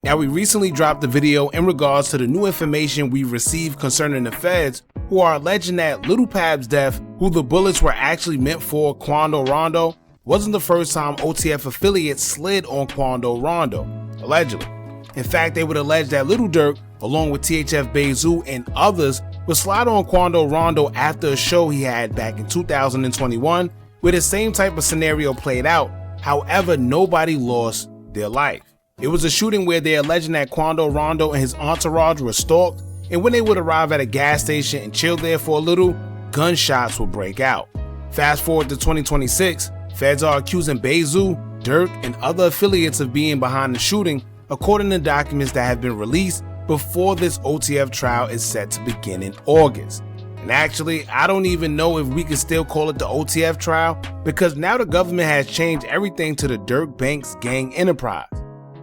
Now, we recently dropped a video in regards to the new information we received concerning the feds who are alleging that Lil Pab's death, who the bullets were actually meant for, Quando Rondo, wasn't the first time OTF affiliates slid on Quando Rondo, allegedly. In fact, they would allege that Lil Durk, along with THF Bayzoo and others, would slide on Quando Rondo after a show he had back in 2021, where the same type of scenario played out. However, nobody lost their life. It was a shooting where they're alleging that Quando Rondo and his entourage were stalked, and when they would arrive at a gas station and chill there for a little, gunshots would break out. Fast forward to 2026, feds are accusing Bayzoo, Durk, and other affiliates of being behind the shooting, according to documents that have been released before this OTF trial is set to begin in August. And actually, I don't even know if we can still call it the OTF trial, because now the government has changed everything to the Durk Banks gang enterprise,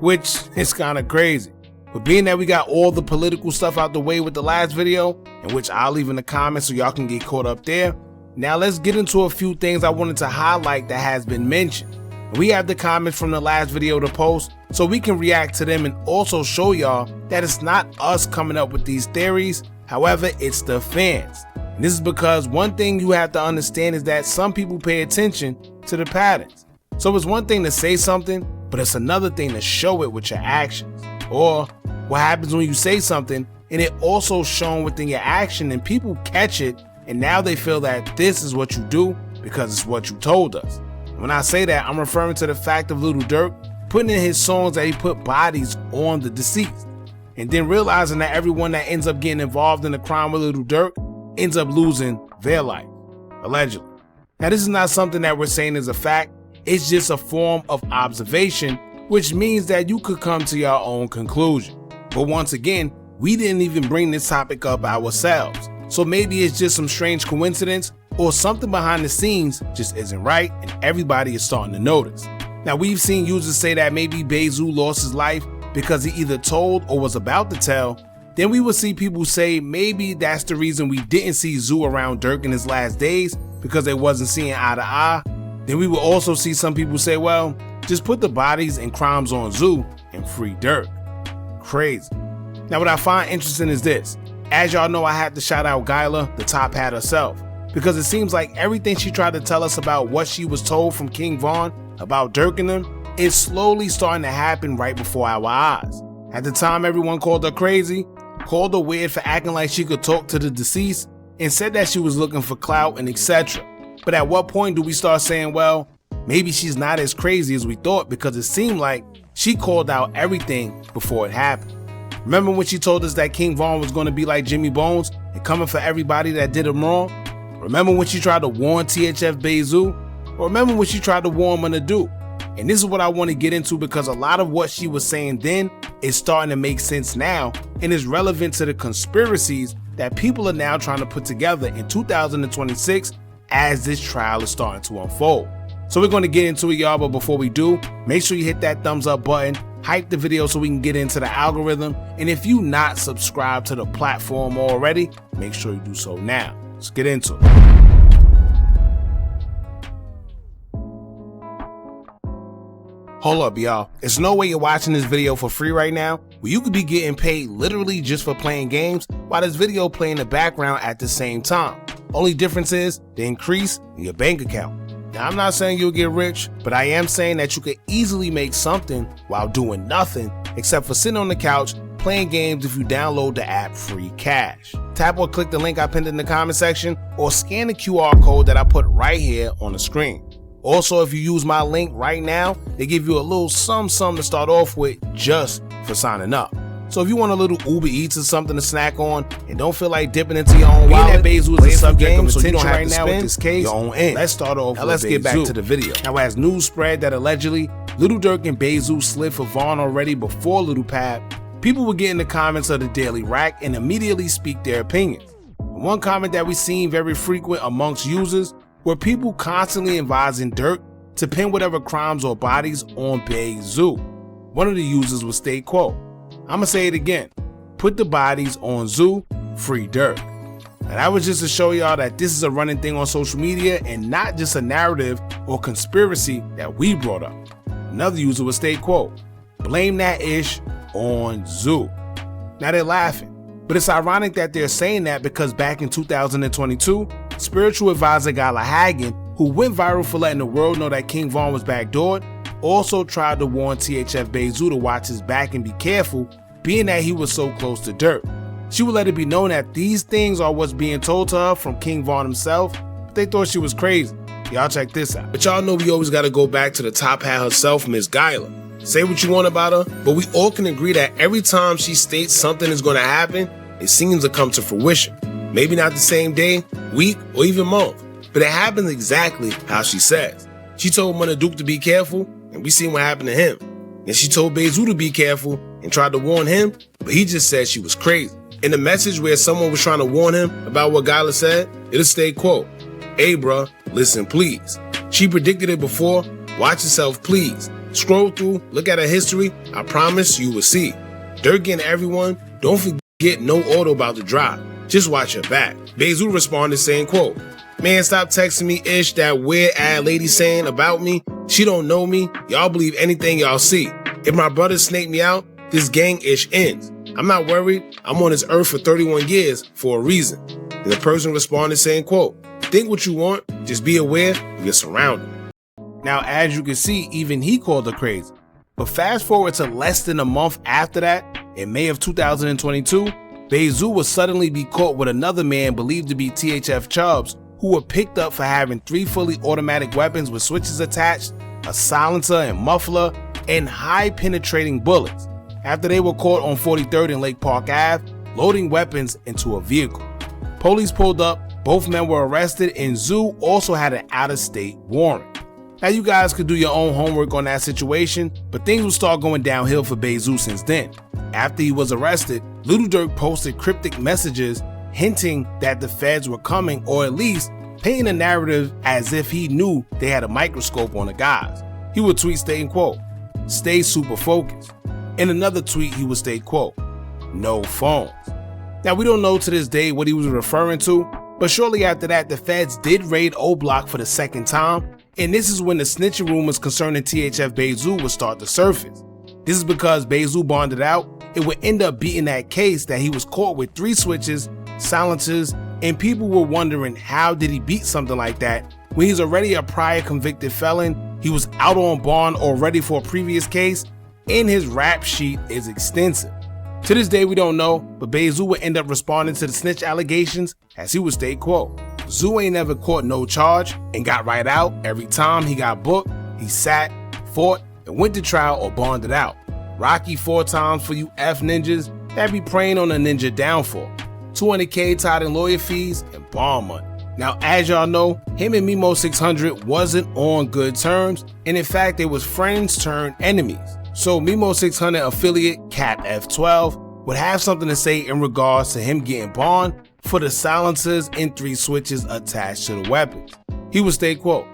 which is kind of crazy. But being that we got all the political stuff out the way with the last video, in which I'll leave in the comments so y'all can get caught up there, now let's get into a few things I wanted to highlight that has been mentioned. We have the comments from the last video to post so we can react to them and also show y'all that it's not us coming up with these theories, however, it's the fans. And this is because one thing you have to understand is that some people pay attention to the patterns. So it's one thing to say something, but it's another thing to show it with your actions. Or what happens when you say something and it also shown within your action and people catch it and now they feel that this is what you do because it's what you told us. When I say that, I'm referring to the fact of Lil Durk putting in his songs that he put bodies on the deceased, and then realizing that everyone that ends up getting involved in the crime with Lil Durk ends up losing their life, allegedly. Now, this is not something that we're saying is a fact, it's just a form of observation, which means that you could come to your own conclusion. But once again, we didn't even bring this topic up ourselves, so maybe it's just some strange coincidence or something behind the scenes just isn't right and everybody is starting to notice. Now, we've seen users say that maybe Bayzoo lost his life because he either told or was about to tell. Then we will see people say maybe that's the reason we didn't see Zoo around Durk in his last days, because they wasn't seeing eye to eye. Then we will also see some people say, well, just put the bodies and crimes on Zoo and free Durk. Crazy. Now, what I find interesting is this. As y'all know, I had to shout out Gyla, the top hat herself, because it seems like everything she tried to tell us about what she was told from King Von about Durk and them is slowly starting to happen right before our eyes. At the time, everyone called her crazy, called her weird for acting like she could talk to the deceased, and said that she was looking for clout and etc. But at what point do we start saying, well, maybe she's not as crazy as we thought, because it seemed like she called out everything before it happened. Remember when she told us that King Von was going to be like Jimmy Bones and coming for everybody that did him wrong? Remember when she tried to warn THF Bayzoo? Or remember when she tried to warn Munna? And this is what I want to get into, because a lot of what she was saying then is starting to make sense now and is relevant to the conspiracies that people are now trying to put together in 2026 as this trial is starting to unfold. So we're going to get into it, y'all, but before we do, make sure you hit that thumbs up button, hype the video so we can get into the algorithm, and if you not subscribed to the platform already, make sure you do so now. Let's get into it. Hold up, y'all. There's no way you're watching this video for free right now, where you could be getting paid literally just for playing games while this video play in the background at the same time. Only difference is the increase in your bank account. Now, I'm not saying you'll get rich, but I am saying that you could easily make something while doing nothing except for sitting on the couch playing games if you download the app Free Cash. Tap or click the link I pinned in the comment section, or scan the QR code that I put right here on the screen. Also, if you use my link right now, they give you a little sum to start off with just for signing up. So if you want a little Uber Eats or something to snack on and don't feel like dipping into your own wallet, Bayzoo is a subject of attention right now with this case, your own end. Let's start off. Now let's get back to the video. Now, as news spread that allegedly Lil Durk and Bayzoo slid for Von already before Lil Pab, people would get in the comments of the Daily Rack and immediately speak their opinions. One comment that we seen very frequent amongst users were people constantly advising Durk to pin whatever crimes or bodies on Bayzoo. One of the users would state, quote, I'ma say it again, put the bodies on Zoo, free Durk. And that was just to show y'all that this is a running thing on social media and not just a narrative or conspiracy that we brought up. Another user would state, quote, blame that ish, on Zoo. Now they're laughing, but it's ironic that they're saying that because back in 2022, spiritual advisor Gyla, who went viral for letting the world know that King Von was backdoored, also tried to warn THF Bayzoo to watch his back and be careful, being that he was so close to Dirk. She would let it be known that these things are what's being told to her from King Von himself, but they thought she was crazy. Y'all check this out. But y'all know we always gotta go back to the top hat herself, Miss Gyla. Say what you want about her, but we all can agree that every time she states something is gonna happen, it seems to come to fruition. Maybe not the same day, week, or even month, but it happens exactly how she says. She told Munna Duke to be careful, and we seen what happened to him. And she told Bayzoo to be careful and tried to warn him, but he just said she was crazy. In the message where someone was trying to warn him about what Gyla said, it'll stay, quote, "Hey bruh, listen please. She predicted it before, watch yourself please. Scroll through, look at her history, I promise you will see. Dirk and everyone, don't forget no auto about to drop. Just watch your back." Bayzoo responded saying, quote, "Man, stop texting me ish that weird ad lady saying about me. She don't know me. Y'all believe anything y'all see. If my brother snaked me out, this gang ish ends. I'm not worried. I'm on this earth for 31 years for a reason." And the person responded saying, quote, "Think what you want, just be aware of your surroundings." Now, as you can see, even he called her crazy. But fast forward to less than a month after that, in May of 2022, Bayzoo would suddenly be caught with another man believed to be THF Chubbs, who were picked up for having 3 fully automatic weapons with switches attached, a silencer and muffler, and high penetrating bullets, after they were caught on 43rd and Lake Park Ave, loading weapons into a vehicle. Police pulled up, both men were arrested, and Zoo also had an out-of-state warrant. Now you guys could do your own homework on that situation, but things will start going downhill for Bayzoo since then. After he was arrested, Little Dirk posted cryptic messages hinting that the feds were coming, or at least painting a narrative as if he knew they had a microscope on the guys. He would tweet stating, quote, "Stay super focused." In another tweet, he would state, quote, "No phones." Now we don't know to this day what he was referring to, but shortly after that, the feds did raid O Block for the second time, and this is when the snitching rumors concerning THF Bayzoo would start to surface. This is because Bayzoo bonded out, it would end up beating that case that he was caught with 3 switches, silencers, and people were wondering how did he beat something like that when he's already a prior convicted felon, he was out on bond already for a previous case, and his rap sheet is extensive. To this day we don't know, but Bayzoo would end up responding to the snitch allegations as he would state, quote, "Zoo ain't never caught no charge and got right out. Every time he got booked, he sat, fought, and went to trial or bonded out. Rocky 4 times for you F ninjas that be preying on a ninja downfall. 200K tied in lawyer fees and bond money." Now, as y'all know, him and Mimo 600 wasn't on good terms, and in fact, they was friends turned enemies. So Mimo 600 affiliate Cat F12 would have something to say in regards to him getting bond for the silencers and 3 switches attached to the weapons. He would state, quote,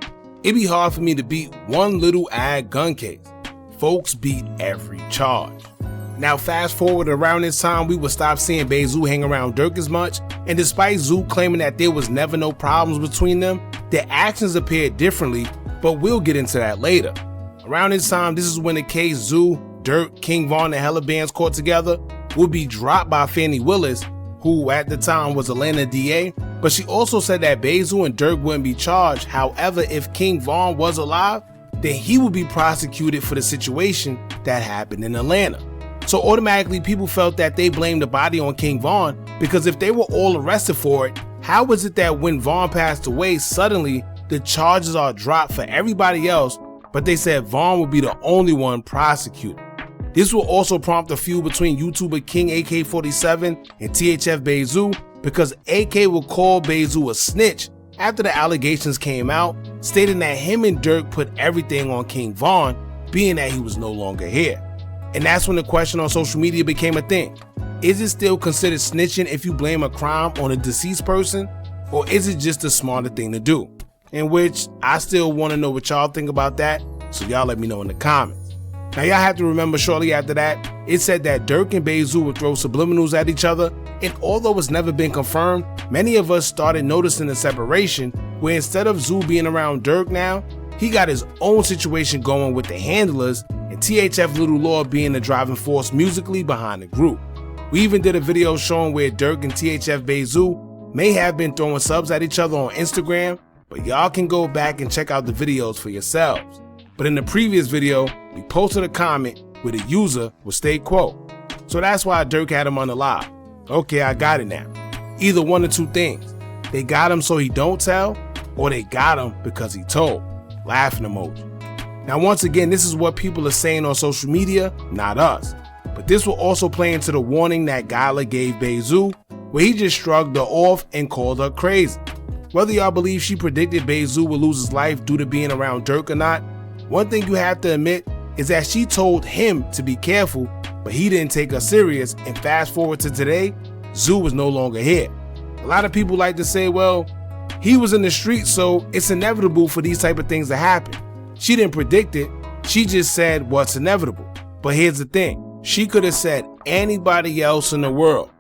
"It be hard for me to beat one little ad gun case. Folks beat every charge." Now fast forward around this time, we would stop seeing Bayzoo hang around Dirk as much, and despite Zoo claiming that there was never no problems between them, their actions appeared differently, but we'll get into that later. Around this time, this is when the case Zoo, Dirk, King Von, and Hella Bands caught together would be dropped by Fannie Willis, who at the time was Atlanta DA, but she also said that Bayzoo and Dirk wouldn't be charged. However, if King Von was alive, then he would be prosecuted for the situation that happened in Atlanta. So automatically people felt that they blamed the body on King Von, because if they were all arrested for it, how was it that when Von passed away, suddenly the charges are dropped for everybody else, but they said Von would be the only one prosecuted? This will also prompt a feud between YouTuber King AK-47 and THF Bayzoo, because AK will call Bayzoo a snitch after the allegations came out, stating that him and Dirk put everything on King Von, being that he was no longer here. And that's when the question on social media became a thing. Is it still considered snitching if you blame a crime on a deceased person, or is it just a smarter thing to do? In which I still want to know what y'all think about that, so y'all let me know in the comments. Now y'all have to remember, shortly after that, it said that Dirk and Bayzoo would throw subliminals at each other, and although it's never been confirmed, many of us started noticing the separation, where instead of Zoo being around Dirk now, he got his own situation going with the handlers, and and THF Little Lord being the driving force musically behind the group. We even did a video showing where Durk and THF Bayzoo may have been throwing subs at each other on Instagram, but y'all can go back and check out the videos for yourselves. But in the previous video, we posted a comment where the user would state quote, "So that's why Durk had him on the live." Okay, I got it now. Either one of two things. They got him so he don't tell, or they got him because he told. Laughing emoji. Now once again, this is what people are saying on social media, not us. But this will also play into the warning that Gyla gave Bayzoo, where he just shrugged her off and called her crazy. Whether y'all believe she predicted Bayzoo would lose his life due to being around Durk or not, one thing you have to admit is that she told him to be careful, but he didn't take her serious, and fast forward to today, Zoo was no longer here. A lot of people like to say, well, he was in the street, so it's inevitable for these type of things to happen. She didn't predict it, she just said what's inevitable. But here's the thing, she could have said anybody else in the world.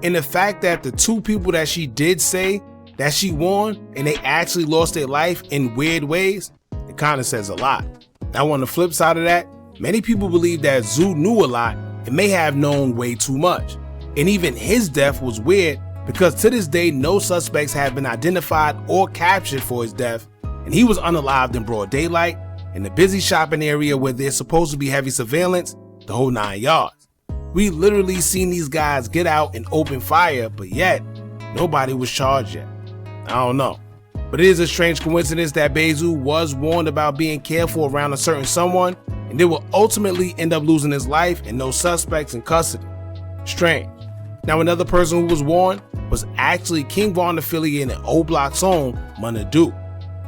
And the fact that the two people that she did say that she warned and they actually lost their life in weird ways, it kind of says a lot. Now on the flip side of that, many people believe that Zoo knew a lot and may have known way too much. And even his death was weird because to this day no suspects have been identified or captured for his death, and he was unalived in broad daylight in the busy shopping area where there's supposed to be heavy surveillance, the whole 9 yards. We literally seen these guys get out and open fire, but yet nobody was charged yet. I don't know. But it is a strange coincidence that Bayzoo was warned about being careful around a certain someone and then will ultimately end up losing his life and no suspects in custody. Strange. Now another person who was warned was actually King Von affiliate and O Block's own Munna Duke.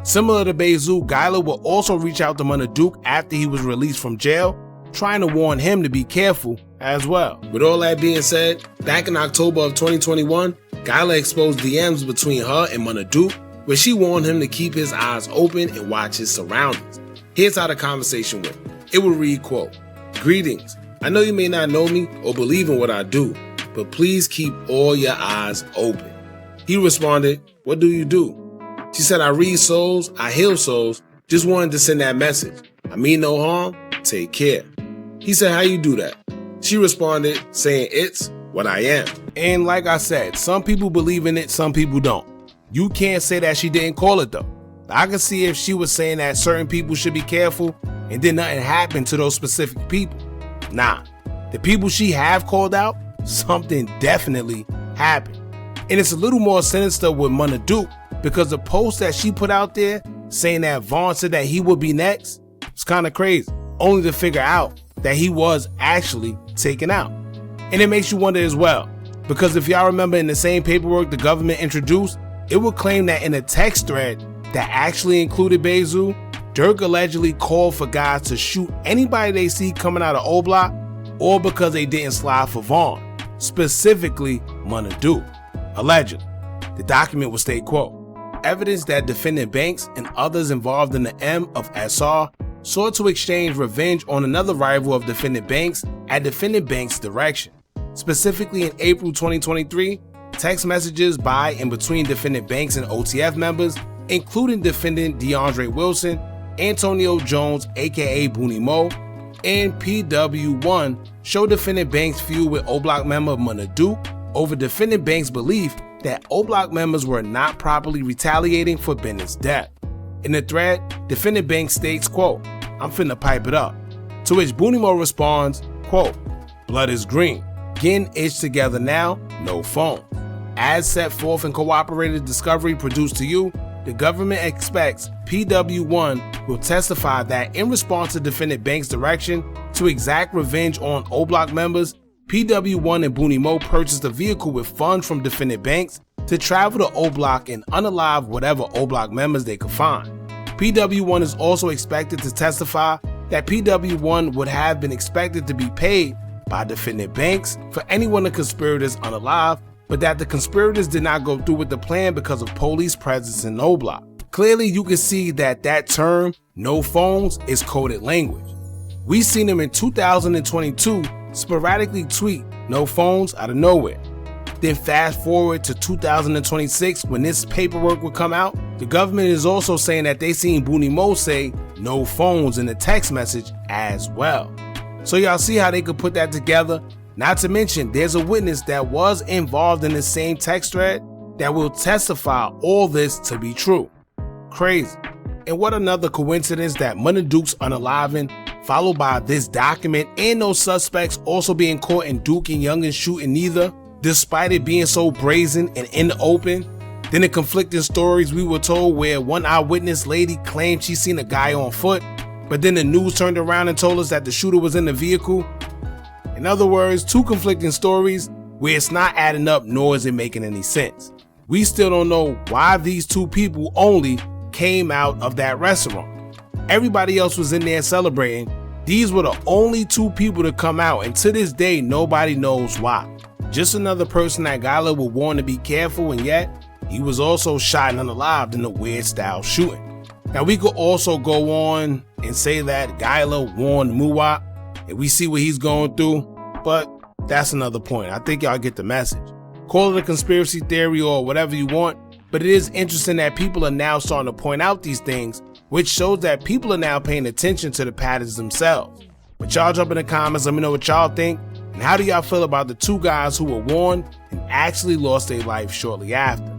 Similar to Bayzoo, Gyla will also reach out to Munna Duke after he was released from jail, trying to warn him to be careful as well. With all that being said, back in October of 2021, Gyla exposed DMs between her and Munna Duke, where she warned him to keep his eyes open and watch his surroundings. Here's how the conversation went. It would read, quote, "Greetings. I know you may not know me or believe in what I do, but please keep all your eyes open." He responded, "What do you do?" She said, "I read souls, I heal souls. Just wanted to send that message. I mean no harm, take care." He said, "How you do that?" She responded saying, "It's what I am." And like I said, some people believe in it, some people don't. You can't say that she didn't call it though. I can see if she was saying that certain people should be careful and then nothing happened to those specific people. Nah, the people she have called out, something definitely happened. And it's a little more sinister with Munna Duke because the post that she put out there saying that Vaughn said that he would be next, it's kind of crazy, only to figure out that he was actually taken out. And it makes you wonder as well, because if y'all remember in the same paperwork the government introduced, it would claim that in a text thread that actually included Bayzoo, Durk allegedly called for guys to shoot anybody they see coming out of O Block, or because they didn't slide for Vaughn, specifically Munna Duke. Allegedly. The document would state, quote, "Evidence that defendant Banks and others involved in the M of SR sought to exchange revenge on another rival of defendant Banks at defendant Banks' direction. Specifically in April 2023, text messages by and between defendant Banks and OTF members, including defendant DeAndre Wilson, Antonio Jones aka Booney Mo, and PW1 show defendant Banks' feud with O Block member Munna Duke over defendant Banks' belief that O Block members were not properly retaliating for Bennett's death. In the thread, defendant Banks states, quote, "I'm finna pipe it up." To which Booney Mo responds, quote, "Blood is green. Getting itched together now, no phone. As set forth in cooperated discovery produced to you, the government expects PW1 will testify that in response to defendant Banks' direction to exact revenge on O Block members, PW1 and Booney Mo purchased a vehicle with funds from defendant Banks to travel to O Block and unalive whatever O Block members they could find. PW1 is also expected to testify that PW1 would have been expected to be paid by defendant Banks for any one of the conspirators unalive, but that the conspirators did not go through with the plan because of police presence in O Block. Clearly you can see that that term, no phones, is coded language. We seen him in 2022 sporadically tweet no phones out of nowhere. Then fast forward to 2026 when this paperwork would come out The government is also saying that they seen Booney Mo say no phones in the text message as well. So y'all see how they could put that together? Not to mention, there's a witness that was involved in the same text thread that will testify all this to be true. Crazy. And what another coincidence that Munna Duke's unaliving, followed by this document and no suspects also being caught in Duke and Youngin shooting neither, despite it being so brazen and in the open. Then the conflicting stories we were told where one eyewitness lady claimed she seen a guy on foot, but then the news turned around and told us that the shooter was in the vehicle. In other words, two conflicting stories where it's not adding up nor is it making any sense. We still don't know why these two people only came out of that restaurant. Everybody else was in there celebrating. These were the only two people to come out, and to this day nobody knows why. Just another person that Gyla would warn to be careful, and yet he was also shot and unalived in a weird style shooting. Now we could also go on and say that Gyla warned Muwap and we see what he's going through, but that's another point. I think y'all get the message. Call it a conspiracy theory or whatever you want, but it is interesting that people are now starting to point out these things, which shows that people are now paying attention to the patterns themselves. But y'all jump in the comments, let me know what y'all think, and how do y'all feel about the two guys who were warned and actually lost their life shortly after.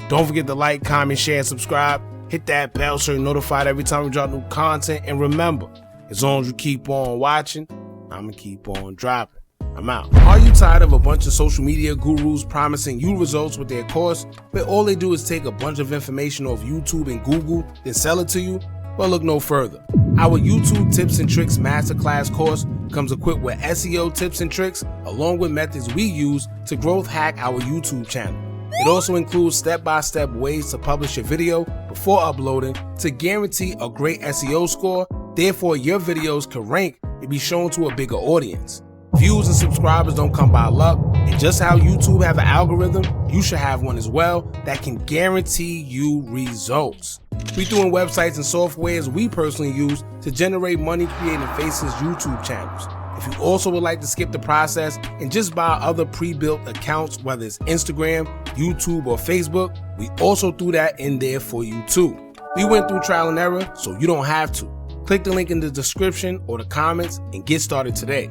Don't forget to like, comment, share, and subscribe. Hit that bell so you're notified every time we drop new content. And remember, as long as you keep on watching, I'm gonna keep on dropping. I'm out. Are you tired of a bunch of social media gurus promising you results with their course, where all they do is take a bunch of information off YouTube and Google, then sell it to you? Well, look no further. Our YouTube Tips and Tricks Masterclass course comes equipped with SEO tips and tricks, along with methods we use to growth hack our YouTube channel. It also includes step-by-step ways to publish your video before uploading to guarantee a great SEO score, therefore your videos can rank and be shown to a bigger audience. Views and subscribers don't come by luck, and just how YouTube have an algorithm, you should have one as well that can guarantee you results. We doing websites and softwares we personally use to generate money creating Faces YouTube channels. If you also would like to skip the process and just buy other pre-built accounts, whether it's Instagram, YouTube, or Facebook, we also threw that in there for you too. We went through trial and error, so you don't have to. Click the link in the description or the comments and get started today.